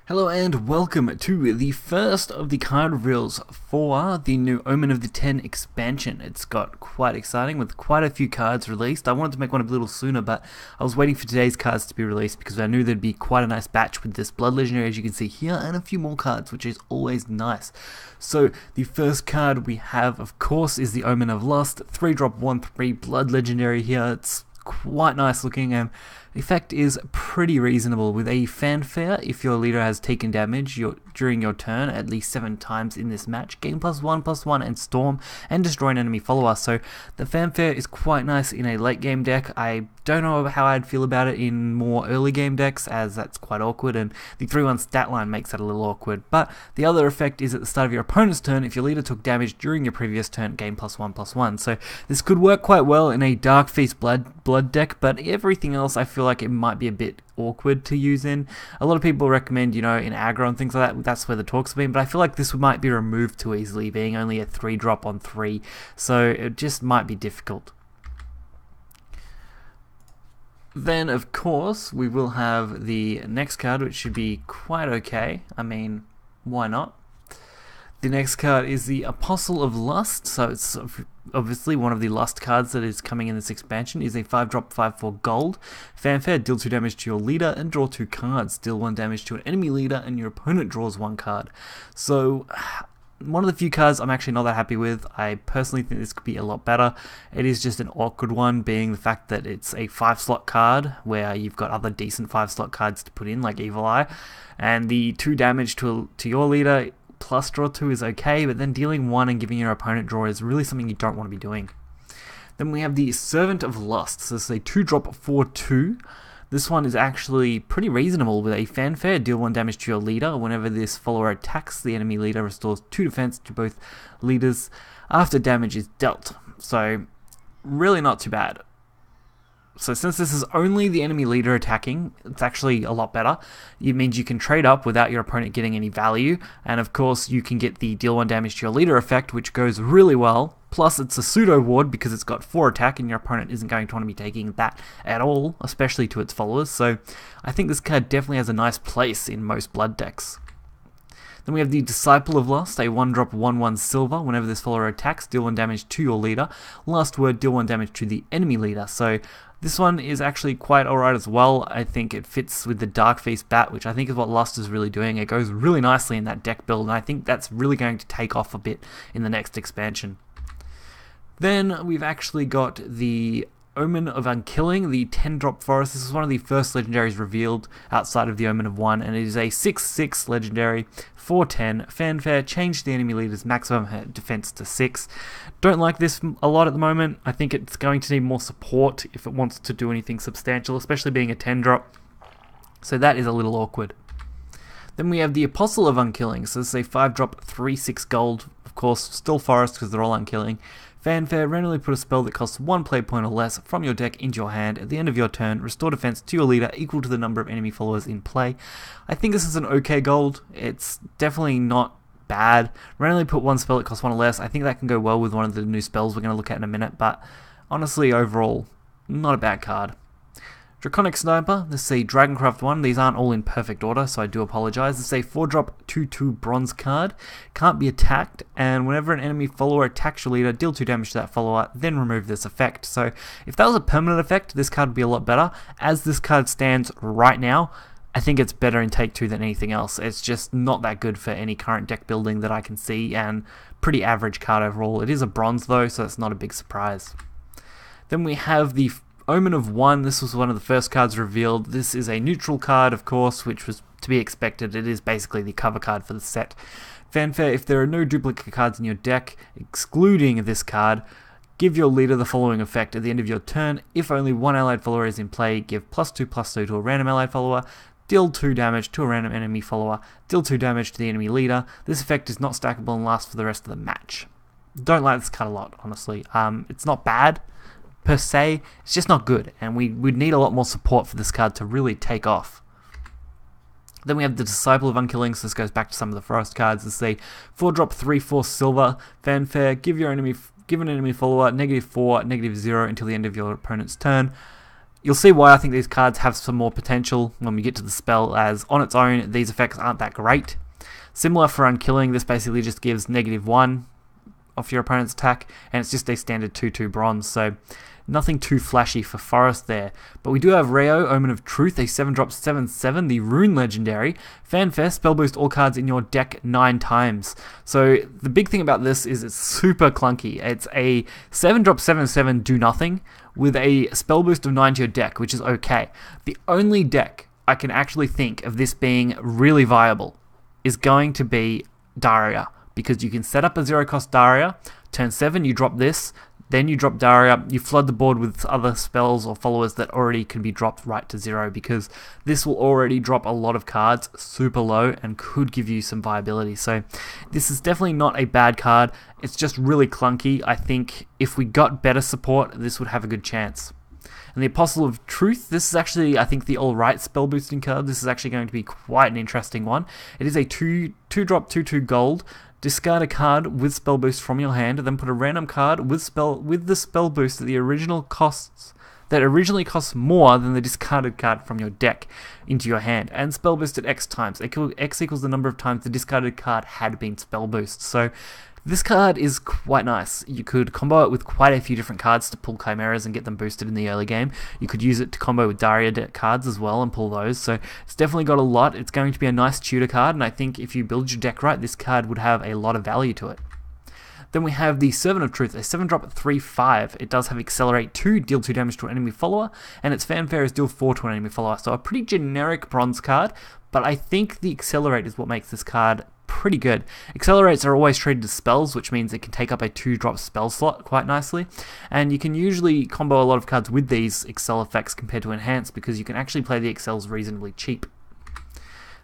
Hello and welcome to the first of the card reveals for the new Omen of the 10 expansion. It's got quite exciting with quite a few cards released. I wanted to make one a little sooner, but I was waiting for today's cards to be released because I knew there'd be quite a nice batch with this Blood Legionnaire, as you can see here, and a few more cards, which is always nice. So the first card we have, of course, is the Omen of Lust, 3-drop 1/3 Blood Legendary here. It's quite nice looking, and the effect is pretty reasonable with a fanfare. If your leader has taken damage during your turn at least 7 times in this match, gain +1/+1 and storm and destroy an enemy follower. So the fanfare is quite nice in a late game deck. I don't know how I'd feel about it in more early game decks, as that's quite awkward, and the 3/1 stat line makes that a little awkward. But the other effect is at the start of your opponent's turn, if your leader took damage during your previous turn, gain +1/+1. So this could work quite well in a Dark Feast blood deck, but everything else I feel like it might be a bit awkward to use in. A lot of people recommend, in aggro and things like that, that's where the talks have been, but I feel like this might be removed too easily, being only a 3-drop on 3, so it just might be difficult. Then, of course, we will have the next card, which should be quite okay. I mean, why not? The next card is the Apostle of Lust, so it's obviously one of the Lust cards that is coming in this expansion. Is a 5-drop 5/4 gold. Fanfare, deal 2 damage to your leader and draw 2 cards. Deal 1 damage to an enemy leader and your opponent draws 1 card. So one of the few cards I'm actually not that happy with. I personally think this could be a lot better. It is just an awkward one, being the fact that it's a 5-slot card where you've got other decent 5-slot cards to put in, like Evil Eye, and the 2 damage to your leader plus draw 2 is okay, but then dealing 1 and giving your opponent draw is really something you don't want to be doing. Then we have the Servant of Lust, so this is a 2-drop 4/2. This one is actually pretty reasonable with a fanfare. Deal 1 damage to your leader. Whenever this follower attacks the enemy leader, restores 2 defense to both leaders after damage is dealt. So really not too bad. So since this is only the enemy leader attacking, it's actually a lot better. It means you can trade up without your opponent getting any value, and of course you can get the deal 1 damage to your leader effect, which goes really well. Plus it's a pseudo ward because it's got 4 attack, and your opponent isn't going to want to be taking that at all, especially to its followers. So I think this card definitely has a nice place in most blood decks. Then we have the Disciple of Lust, a 1-drop 1/1 silver. Whenever this follower attacks, deal 1 damage to your leader. Last word, deal 1 damage to the enemy leader. So this one is actually quite alright as well. I think it fits with the Dark Feast bat, which I think is what Lust is really doing. It goes really nicely in that deck build, and I think that's really going to take off a bit in the next expansion. Then we've actually got the Omen of Unkilling, the 10-drop forest. This is one of the first legendaries revealed outside of the Omen of One, and it is a 6/6 legendary, 4/10, fanfare, change the enemy leader's maximum defense to 6. Don't like this a lot at the moment. I think it's going to need more support if it wants to do anything substantial, especially being a 10-drop. So that is a little awkward. Then we have the Apostle of Unkilling. So this is a 5-drop 3/6 gold. Of course, still forest because they're all unkilling. Fanfare, randomly put a spell that costs 1 play point or less from your deck into your hand. At the end of your turn, restore defense to your leader equal to the number of enemy followers in play. I think this is an okay gold. It's definitely not bad. Randomly put 1 spell that costs 1 or less. I think that can go well with one of the new spells we're going to look at in a minute, but honestly, overall, not a bad card. Draconic Sniper, this is a Dragoncraft one. These aren't all in perfect order, so I do apologize. This is a 4-drop 2/2 bronze card. Can't be attacked, and whenever an enemy follower attacks your leader, deal 2 damage to that follower, then remove this effect. So if that was a permanent effect, this card would be a lot better. As this card stands right now, I think it's better in Take 2 than anything else. It's just not that good for any current deck building that I can see, and pretty average card overall. It is a bronze though, so it's not a big surprise. Then we have the Omen of One. This was one of the first cards revealed. This is a neutral card, of course, which was to be expected. It is basically the cover card for the set. Fanfare, if there are no duplicate cards in your deck, excluding this card, give your leader the following effect at the end of your turn. If only 1 allied follower is in play, give +2/+2 to a random allied follower, deal 2 damage to a random enemy follower, deal 2 damage to the enemy leader. This effect is not stackable and lasts for the rest of the match. Don't like this card a lot, honestly. It's not bad per se, it's just not good, and we'd need a lot more support for this card to really take off. Then we have the Disciple of Unkilling, so this goes back to some of the forest cards. This is a 4-drop 3/4 silver. Fanfare, give an enemy follower -4, -0 until the end of your opponent's turn. You'll see why I think these cards have some more potential when we get to the spell, as on its own, these effects aren't that great. Similar for Unkilling, this basically just gives -1 off your opponent's attack, and it's just a standard 2/2 bronze, so nothing too flashy for Forest there. But we do have Reo, Omen of Truth, a 7-drop 7/7, the Rune Legendary. Fanfare, spell boost all cards in your deck 9 times. So the big thing about this is it's super clunky. It's a 7-drop 7/7 do nothing with a spell boost of 9 to your deck, which is okay. The only deck I can actually think of this being really viable is going to be Daria, because you can set up a 0-cost Daria, turn 7 you drop this, then you drop Daria, you flood the board with other spells or followers that already can be dropped right to 0, because this will already drop a lot of cards super low and could give you some viability. So this is definitely not a bad card, it's just really clunky. I think if we got better support, this would have a good chance. And the Apostle of Truth, this is actually, I think, the alright spell boosting card. This is actually going to be quite an interesting one. It is a 2-drop 2/2 gold. Discard a card with spell boost from your hand, then put a random card with the spell boost that originally costs more than the discarded card from your deck into your hand, and spell boost it X times. X equals the number of times the discarded card had been spell boost. So this card is quite nice. You could combo it with quite a few different cards to pull Chimeras and get them boosted in the early game. You could use it to combo with Daria cards as well and pull those. So it's definitely got a lot. It's going to be a nice tutor card, and I think if you build your deck right, this card would have a lot of value to it. Then we have the Servant of Truth, a 7-drop 3/5. It does have Accelerate 2, deal 2 damage to an enemy follower, and its fanfare is deal 4 to an enemy follower. So a pretty generic bronze card, but I think the Accelerate is what makes this card pretty good. Accelerates are always treated as spells, which means it can take up a 2-drop spell slot quite nicely, and you can usually combo a lot of cards with these Excel effects compared to Enhance, because you can actually play the Excels reasonably cheap.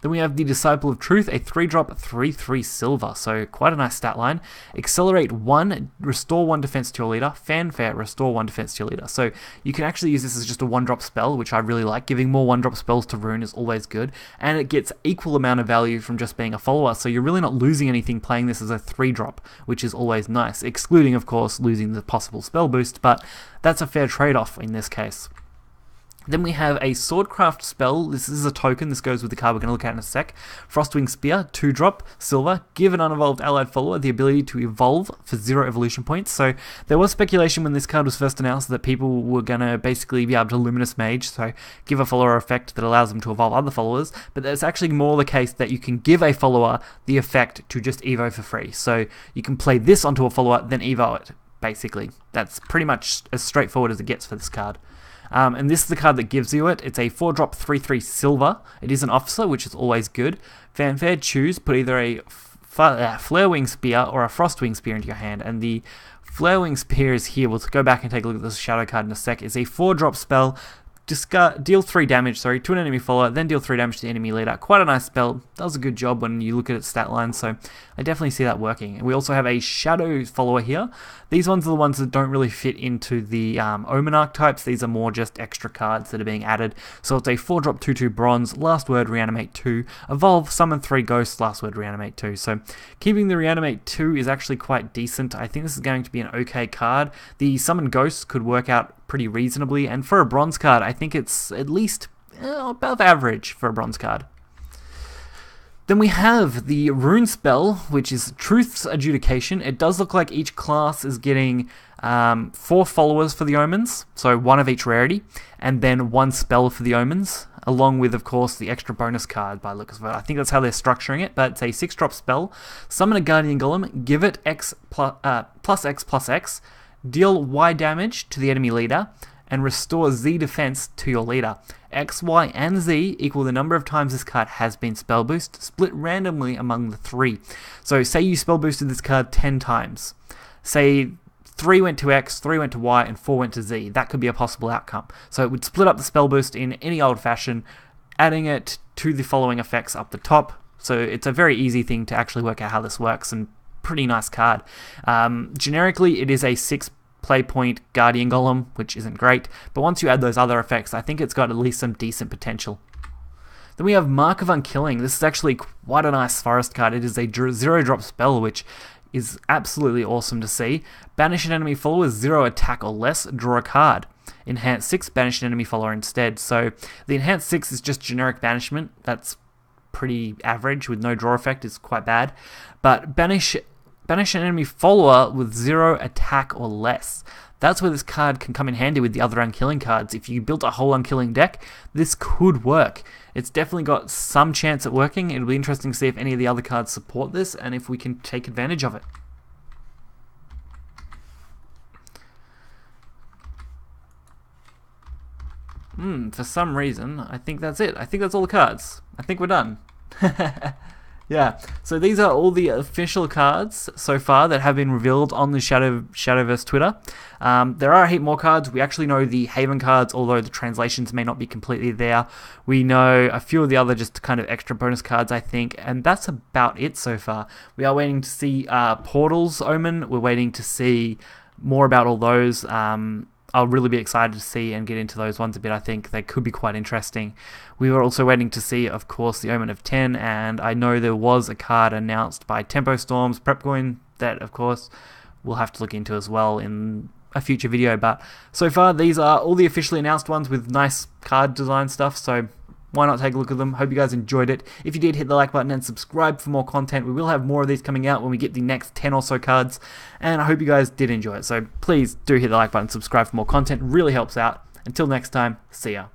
Then we have the Disciple of Truth, a 3-drop 3/3 silver, so quite a nice stat line. Accelerate 1, restore 1 defense to your leader. Fanfare, restore 1 defense to your leader. So you can actually use this as just a 1-drop spell, which I really like. Giving more 1-drop spells to Rune is always good, and it gets equal amount of value from just being a follower, so you're really not losing anything playing this as a 3-drop, which is always nice, excluding, of course, losing the possible spell boost, but that's a fair trade-off in this case. Then we have a Swordcraft Spell. This is a token. This goes with the card we're going to look at in a sec. Frostwing Spear, 2-drop, silver. Give an unevolved allied follower the ability to evolve for 0 evolution points. So there was speculation when this card was first announced that people were going to basically be able to Luminous Mage, so give a follower effect that allows them to evolve other followers. But it's actually more the case that you can give a follower the effect to just evo for free. So you can play this onto a follower, then evo it, basically. That's pretty much as straightforward as it gets for this card. And this is the card that gives you it. It's a 4-drop 3/3 silver. It is an officer, which is always good. Fanfare, choose, put either a Flarewing Spear or a Frostwing Spear into your hand. And the Flarewing Spear is here. We'll go back and take a look at this shadow card in a sec. It's a 4-drop spell. Deal 3 damage, to an enemy follower, then deal 3 damage to the enemy leader. Quite a nice spell. Does a good job when you look at its stat line, so I definitely see that working. We also have a Shadow follower here. These ones are the ones that don't really fit into the Omen archetypes. These are more just extra cards that are being added. So it's a 4-drop 2/2 bronze, last word reanimate 2, evolve, summon 3 ghosts, last word reanimate 2. So keeping the reanimate 2 is actually quite decent. I think this is going to be an okay card. The summon ghosts could work out pretty reasonably, and for a bronze card I think it's at least above average for a bronze card. Then we have the Rune spell, which is Truth's Adjudication. It does look like each class is getting 4 followers for the omens, so 1 of each rarity, and then 1 spell for the omens, along with, of course, the extra bonus card by look of it. I think that's how they're structuring it, but it's a 6-drop spell. Summon a Guardian Golem, give it X plus X plus X, deal Y damage to the enemy leader, and restore Z defense to your leader. X, Y, and Z equal the number of times this card has been spell boosted, split randomly among the 3. So say you spell boosted this card 10 times. Say 3 went to X, 3 went to Y, and 4 went to Z. That could be a possible outcome. So it would split up the spell boost in any old fashion, adding it to the following effects up the top. So it's a very easy thing to actually work out how this works, and pretty nice card. Generically, it is a 6 play point Guardian Golem, which isn't great, but once you add those other effects, I think it's got at least some decent potential. Then we have Mark of Unkilling. This is actually quite a nice forest card. It is a 0-drop spell, which is absolutely awesome to see. Banish an enemy follower with 0 attack or less, draw a card. Enhanced 6, banish an enemy follower instead. So the Enhanced 6 is just generic banishment. That's pretty average with no draw effect. It's quite bad. But banish an enemy follower with 0 attack or less. That's where this card can come in handy with the other unkilling cards. If you built a whole unkilling deck, this could work. It's definitely got some chance at working. It'll be interesting to see if any of the other cards support this and if we can take advantage of it. For some reason, I think that's it. I think that's all the cards. I think we're done. Yeah, so these are all the official cards so far that have been revealed on the Shadowverse Twitter. There are a heap more cards. We actually know the Haven cards, although the translations may not be completely there. We know a few of the other just kind of extra bonus cards, I think, and that's about it so far. We are waiting to see Portal's Omen. We're waiting to see more about all those. I'll really be excited to see and get into those ones a bit. I think they could be quite interesting. We were also waiting to see, of course, the Omen of 10, and I know there was a card announced by Tempo Storm's Prepcoin that, of course, we'll have to look into as well in a future video. But so far, these are all the officially announced ones with nice card design stuff, so why not take a look at them? Hope you guys enjoyed it. If you did, hit the like button and subscribe for more content. We will have more of these coming out when we get the next 10 or so cards, and I hope you guys did enjoy it. So please do hit the like button, subscribe for more content. It really helps out. Until next time, see ya.